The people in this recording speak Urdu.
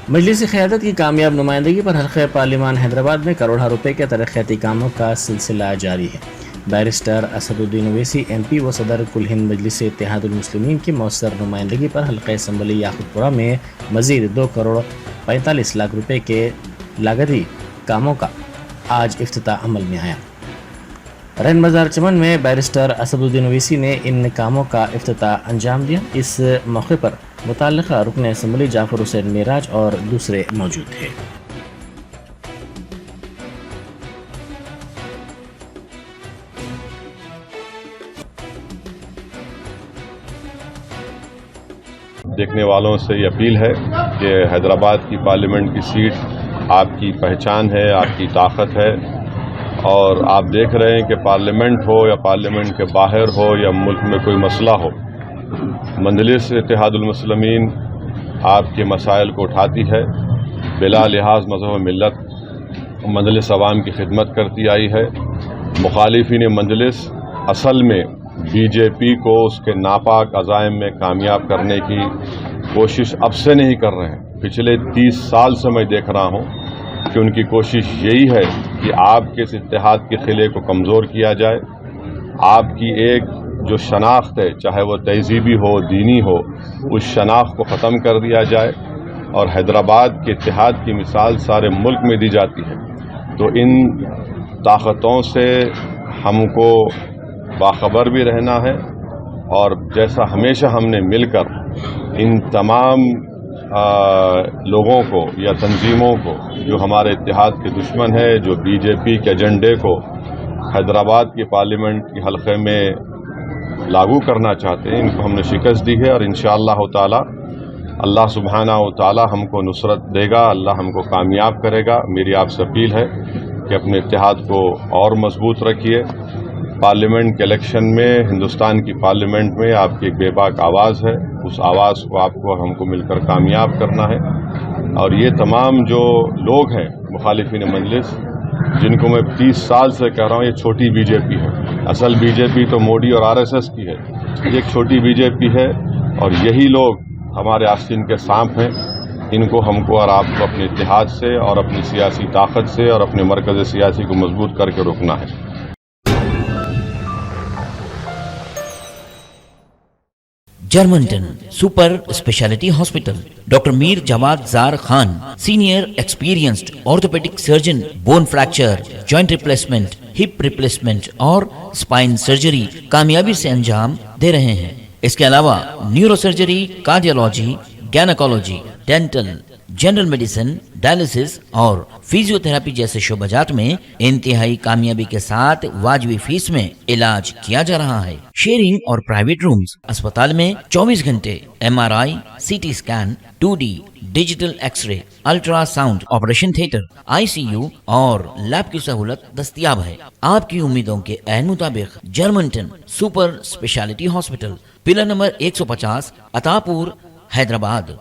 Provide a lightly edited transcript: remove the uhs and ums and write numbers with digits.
مجلس قیادت کی کامیاب نمائندگی پر حلقہ پارلیمان حیدرآباد میں کروڑوں روپے کے ترقیاتی کاموں کا سلسلہ جاری ہے۔ بیرسٹر اسد الدین اویسی ایم پی و صدر کل ہند مجلس اتحاد المسلمین کی مؤثر نمائندگی پر حلقہ اسمبلی یاقوت پورہ میں مزید 2 کروڑ 45 لاکھ روپے کے لاگتی کاموں کا آج افتتاح عمل میں آیا۔ رین بازار چمن میں بیرسٹر اسد الدین اویسی نے ان کاموں کا افتتاح انجام دیا۔ اس موقع پر متعلقہ رکن اسمبلی جعفر حسین معراج اور دوسرے موجود تھے۔ دیکھنے والوں سے یہ اپیل ہے کہ حیدرآباد کی پارلیمنٹ کی سیٹ آپ کی پہچان ہے، آپ کی طاقت ہے، اور آپ دیکھ رہے ہیں کہ پارلیمنٹ ہو یا پارلیمنٹ کے باہر ہو یا ملک میں کوئی مسئلہ ہو، مجلس اتحاد المسلمین آپ کے مسائل کو اٹھاتی ہے، بلا لحاظ مذہب و ملت مجلس عوام کی خدمت کرتی آئی ہے۔ مخالفین مجلس اصل میں بی جے پی کو اس کے ناپاک عزائم میں کامیاب کرنے کی کوشش اب سے نہیں کر رہے ہیں، پچھلے 30 سال سے میں دیکھ رہا ہوں کہ ان کی کوشش یہی ہے کہ آپ کے اس اتحاد کے قلعے کو کمزور کیا جائے، آپ کی ایک جو شناخت ہے چاہے وہ تہذیبی ہو دینی ہو، اس شناخت کو ختم کر دیا جائے، اور حیدرآباد کے اتحاد کی مثال سارے ملک میں دی جاتی ہے۔ تو ان طاقتوں سے ہم کو باخبر بھی رہنا ہے، اور جیسا ہمیشہ ہم نے مل کر ان تمام لوگوں کو یا تنظیموں کو جو ہمارے اتحاد کے دشمن ہے، جو بی جے پی کے ایجنڈے کو حیدرآباد کی پارلیمنٹ کے حلقے میں لاگو کرنا چاہتے ہیں، ان کو ہم نے شکست دی ہے، اور انشاءاللہ تعالی اللہ سبحانہ و تعالی ہم کو نصرت دے گا، اللہ ہم کو کامیاب کرے گا۔ میری آپ سے اپیل ہے کہ اپنے اتحاد کو اور مضبوط رکھیے۔ پارلیمنٹ کے الیکشن میں ہندوستان کی پارلیمنٹ میں آپ کی ایک بے باک آواز ہے، اس آواز کو آپ کو ہم کو مل کر کامیاب کرنا ہے۔ اور یہ تمام جو لوگ ہیں مخالفین مجلس، جن کو میں 30 سال سے کہہ رہا ہوں یہ چھوٹی بی جے پی ہے، اصل بی جے پی تو مودی اور آر ایس ایس کی ہے، یہ ایک چھوٹی بی جے پی ہے، اور یہی لوگ ہمارے آستین کے سانپ ہیں۔ ان کو ہم کو اور آپ کو اپنے اتحاد سے اور اپنی سیاسی طاقت سے اور اپنے مرکز سیاسی کو مضبوط کر کے روکنا ہے۔ جرمنٹن super specialty hospital, doctor Mir Jawad Zar Khan, senior experienced orthopaedic surgeon, bone fracture, joint replacement, hip replacement اور اسپائن سرجری کامیابی سے انجام دے رہے ہیں۔ اس کے علاوہ neuro surgery, cardiology, gynaecology, dental, general medicine, dialysis اور فزیو تھراپی جیسے شعبات میں انتہائی کامیابی کے ساتھ واجبی فیس میں علاج کیا جا رہا ہے۔ شیئرنگ اور پرائیویٹ رومز، اسپتال میں 24 گھنٹے M R I, C T scan, 2D digital X ray, ultrasound, operation theatre, I C U اور لیب کی سہولت دستیاب ہے۔ آپ کی امیدوں کے عین مطابق جرمنٹن super specialty hospital, pillar number 150، عطا پور، حیدرآباد۔